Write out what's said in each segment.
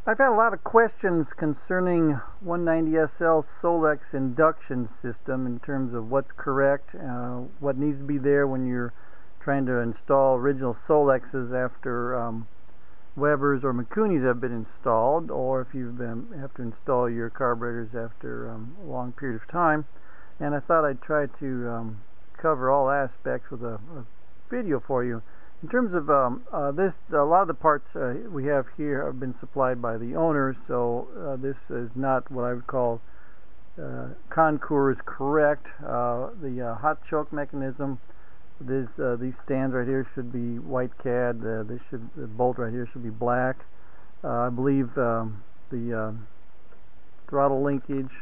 I've had a lot of questions concerning 190SL Solex induction system in terms of what's correct, what needs to be there when you're trying to install original Solexes after Webers or Mikunis have been installed, or if you have to install your carburetors after a long period of time. And I thought I'd try to cover all aspects with a video for you. In terms of this, a lot of the parts we have here have been supplied by the owners, so this is not what I would call concours correct. The hot choke mechanism, these stands right here should be white cad. The bolt right here should be black. I believe the throttle linkage,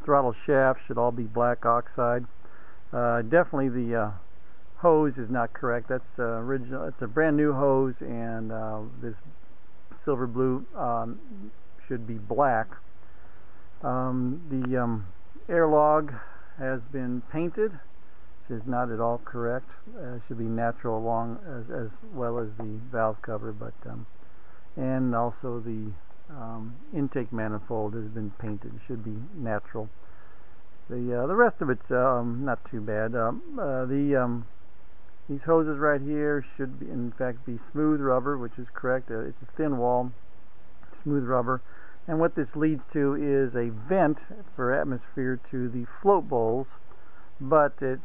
throttle shaft should all be black oxide. Definitely the hose is not correct. That's original. It's a brand new hose, and this silver blue should be black. The airlog has been painted, which is not at all correct. It should be natural along as well as the valve cover, but and also the intake manifold has been painted. It should be natural. The rest of it's not too bad. These hoses right here should be, in fact, be smooth rubber, which is correct. It's a thin wall, smooth rubber. And what this leads to is a vent for atmosphere to the float bowls, but it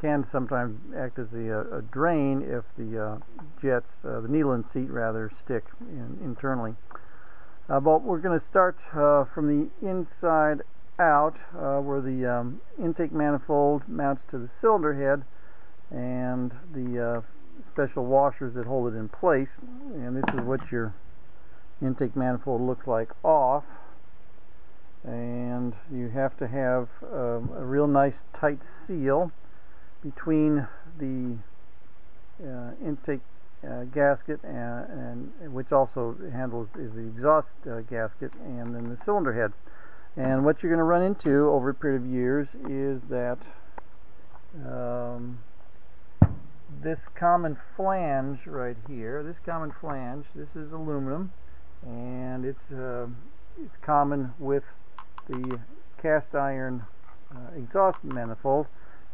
can sometimes act as a drain if the jets, the needle and seat rather, stick internally. But we're going to start from the inside out, where the intake manifold mounts to the cylinder head, and the special washers that hold it in place. And this is what your intake manifold looks like off. And you have to have a real nice tight seal between the intake gasket, and which also handles is the exhaust gasket, and then the cylinder head. And what you're going to run into over a period of years is that this common flange right here, this is aluminum, and it's common with the cast iron exhaust manifold,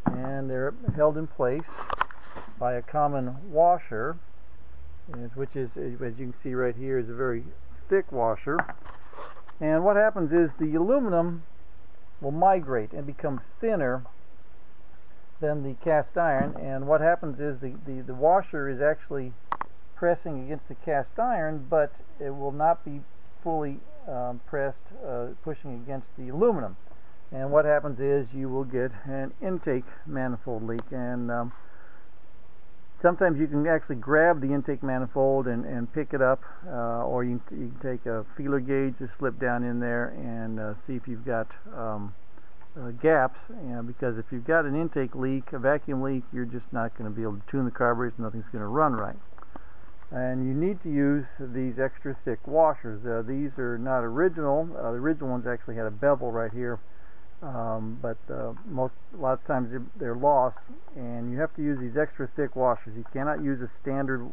and they're held in place by a common washer, which is, as you can see right here, is a very thick washer. And what happens is the aluminum will migrate and become thinner than the cast iron, and what happens is the washer is actually pressing against the cast iron, but it will not be fully pressed, pushing against the aluminum. And what happens is you will get an intake manifold leak, and sometimes you can actually grab the intake manifold and pick it up, or you can take a feeler gauge, just slip down in there and see if you've got gaps. Because if you've got an intake leak, a vacuum leak, you're just not going to be able to tune the carburetors. Nothing's going to run right. And you need to use these extra thick washers. These are not original. The original ones actually had a bevel right here. But a lot of times they're lost, and you have to use these extra thick washers. You cannot use a standard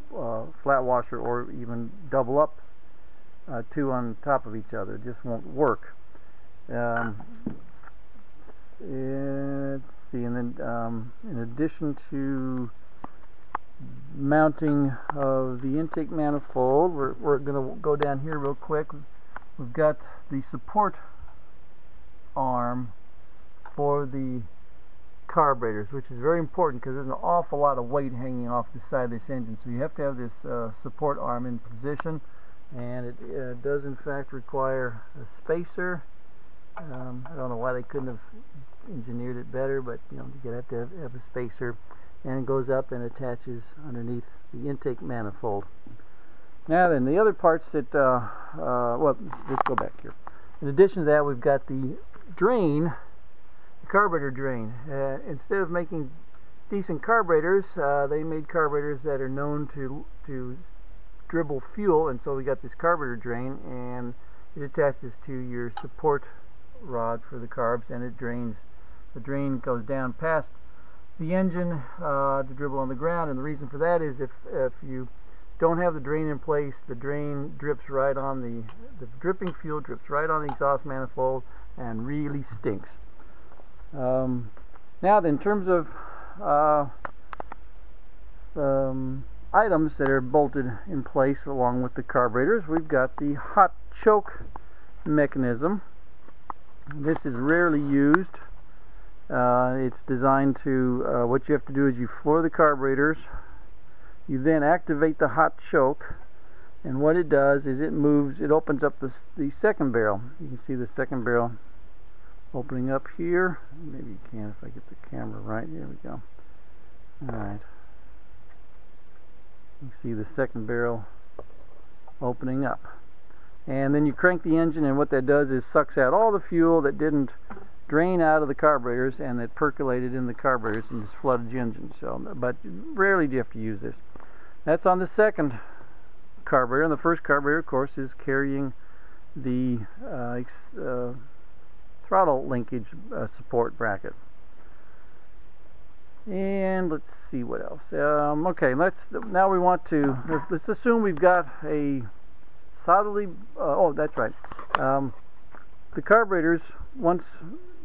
flat washer or even double up two on top of each other. It just won't work. Let's see, and then in addition to mounting of the intake manifold, we're going to go down here real quick. We've got the support arm for the carburetors, which is very important because there's an awful lot of weight hanging off the side of this engine, so you have to have this support arm in position, and it does in fact require a spacer. I don't know why they couldn't have engineered it better, but you know, you have to have a spacer, and it goes up and attaches underneath the intake manifold. Now then, the other parts that well, let's go back here. In addition to that, we've got the drain, the carburetor drain. Instead of making decent carburetors, they made carburetors that are known to dribble fuel, and so we got this carburetor drain, and it attaches to your support rod for the carbs, and it drains. The drain goes down past the engine to dribble on the ground, and the reason for that is if you don't have the drain in place, the drain drips right on the dripping fuel drips right on the exhaust manifold and really stinks. Now then, in terms of items that are bolted in place along with the carburetors, we've got the hot choke mechanism. This is rarely used. It's designed to, what you have to do is you floor the carburetors, you then activate the hot choke, and what it does is it opens up the second barrel. You can see the second barrel opening up here. Maybe you can if I get the camera right. Here we go. Alright. You see the second barrel opening up. And then you crank the engine, and what that does is sucks out all the fuel that didn't drain out of the carburetors and that percolated in the carburetors and just flooded the engine. So, but rarely do you have to use this. That's on the second carburetor, and the first carburetor, of course, is carrying the throttle linkage support bracket. And let's see what else. Okay, now we want to, let's assume we've got a solidly, oh, that's right. The carburetors, once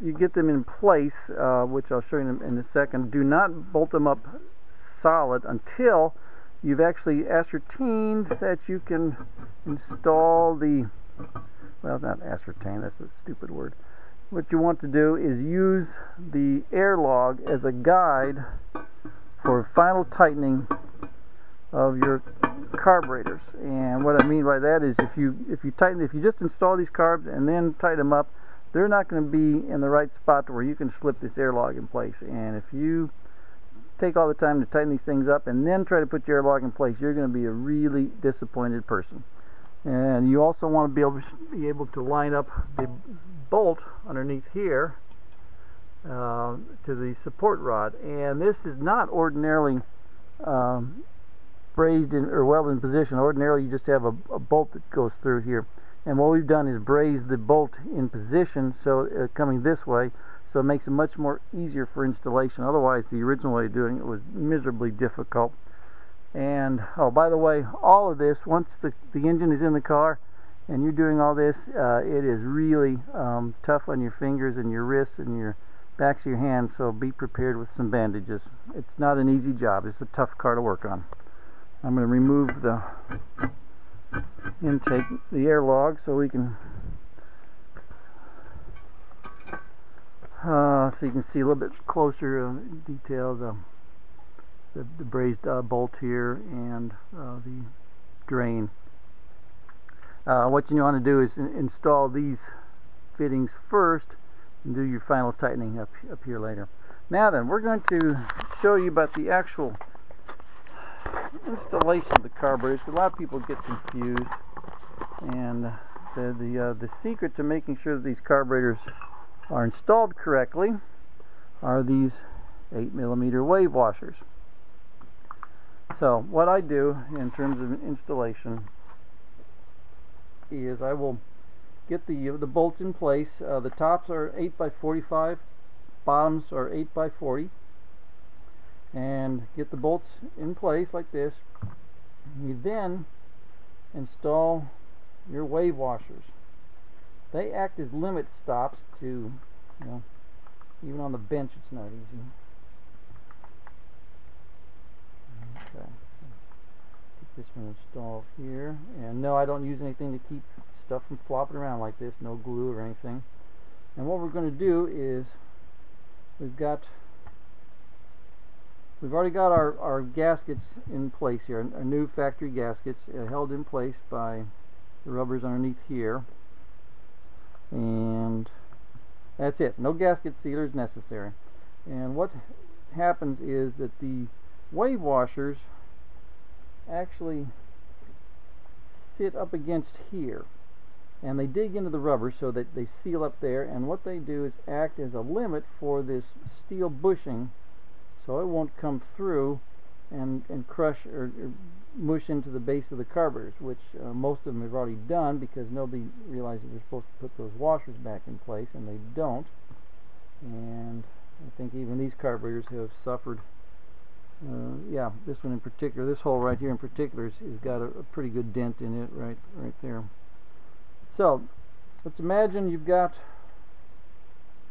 you get them in place, which I'll show you in a second, do not bolt them up solid until you've actually ascertained that you can install the, well, not ascertain, that's a stupid word. What you want to do is use the air log as a guide for final tightening of your carburetors. And what I mean by that is if you just install these carbs and then tighten them up, they're not going to be in the right spot where you can slip this air log in place. And if you take all the time to tighten these things up and then try to put your air log in place, you're going to be a really disappointed person. And you also want to be able to line up the bolt underneath here to the support rod. And this is not ordinarily brazed in or welded in position. Ordinarily you just have a bolt that goes through here, and what we've done is braze the bolt in position, so coming this way, so it makes it much more easier for installation. Otherwise the original way of doing it was miserably difficult. And oh, by the way, all of this, once the engine is in the car and you're doing all this, it is really tough on your fingers and your wrists and your backs of your hands, so be prepared with some bandages. It's not an easy job. It's a tough car to work on. I'm going to remove the intake, the air log, so we can so you can see a little bit closer detail the brazed bolt here and the drain. What you want to do is install these fittings first and do your final tightening up here later. Now then, we're going to show you about the actual installation of the carburetors. A lot of people get confused, and the secret to making sure that these carburetors are installed correctly are these 8mm wave washers. So what I do in terms of installation is I will get the bolts in place. The tops are 8x45, bottoms are 8x40, and get the bolts in place like this. You then install your wave washers. They act as limit stops to, you know, even on the bench it's not easy. Okay, get this one installed here, and no, I don't use anything to keep stuff from flopping around like this, no glue or anything. And what we're going to do is we've already got our gaskets in place here, our new factory gaskets held in place by the rubbers underneath here, and that's it. No gasket sealers necessary. And what happens is that the wave washers actually sit up against here, and they dig into the rubber so that they seal up there, and what they do is act as a limit for this steel bushing, so it won't come through and crush or mush into the base of the carburetors, which most of them have already done because nobody realizes they're supposed to put those washers back in place, and they don't. And I think even these carburetors have suffered yeah, this one in particular, this hole right here in particular, has got a pretty good dent in it right there. So let's imagine you've got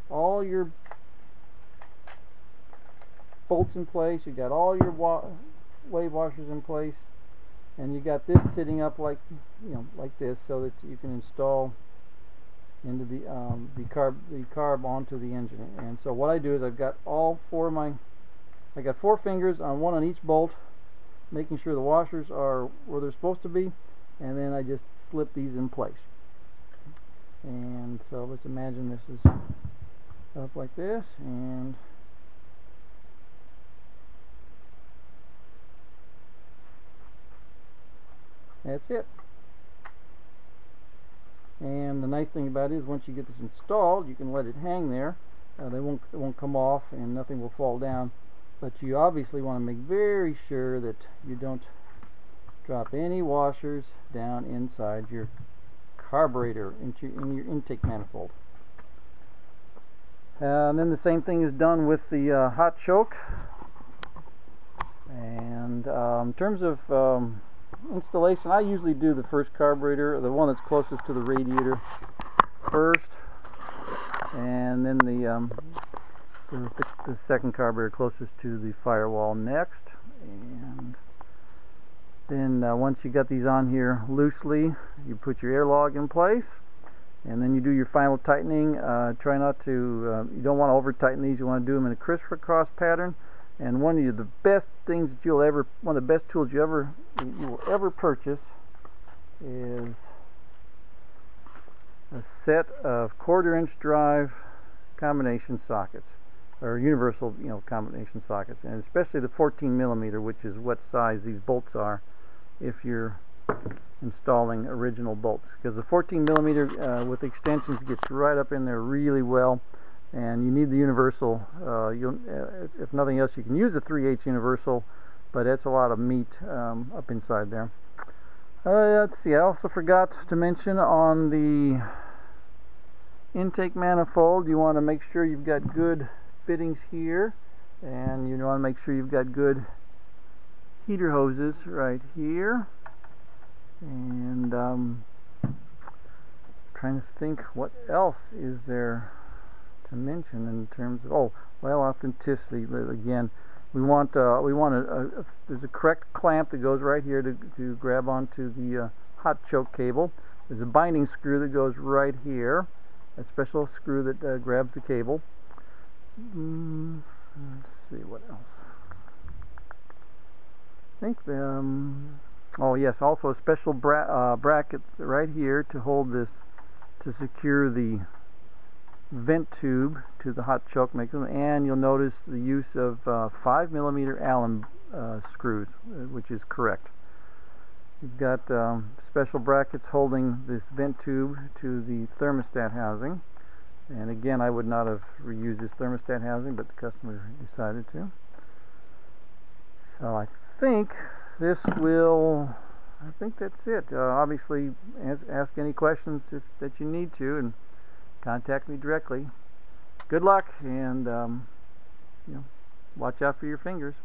all your bolts in place, you've got all your wave washers in place, and you got this sitting up like, like this, so that you can install into the carb onto the engine. And so what I do is I've got all four of my, I got 4 fingers on one on each bolt, making sure the washers are where they're supposed to be, and then I just slip these in place. And so let's imagine this is up like this, and that's it. And the nice thing about it is once you get this installed, you can let it hang there. It won't come off, and nothing will fall down. But you obviously want to make very sure that you don't drop any washers down inside your carburetor in your intake manifold. And then the same thing is done with the hot choke. And in terms of installation, I usually do the first carburetor, the one that's closest to the radiator, first, and then the second carburetor closest to the firewall next. And then once you got these on here loosely, you put your air log in place, and then you do your final tightening. Try not to, you don't want to over tighten these, you want to do them in a crisscross pattern. And one of the best things that one of the best tools you will ever purchase is a set of 1/4-inch drive combination sockets, or universal, combination sockets, and especially the 14mm, which is what size these bolts are if you're installing original bolts, because the 14mm with extensions gets right up in there really well. And you need the universal. If nothing else, you can use a 3/8 universal, but that's a lot of meat up inside there. Let's see, I also forgot to mention on the intake manifold, you want to make sure you've got good fittings here, and you want to make sure you've got good heater hoses right here. And trying to think what else is there to mention in terms of, authenticity. Again, there's a correct clamp that goes right here to grab onto the hot choke cable. There's a binding screw that goes right here, a special screw that grabs the cable. Let's see what else. I think oh yes, also a special bracket right here to hold this, to secure the vent tube to the hot choke mechanism. And you'll notice the use of 5mm Allen screws, which is correct. You've got special brackets holding this vent tube to the thermostat housing, and again, I would not have reused this thermostat housing, but the customer decided to. So I think that's it. Obviously, ask any questions that you need to, and contact me directly. Good luck, and watch out for your fingers.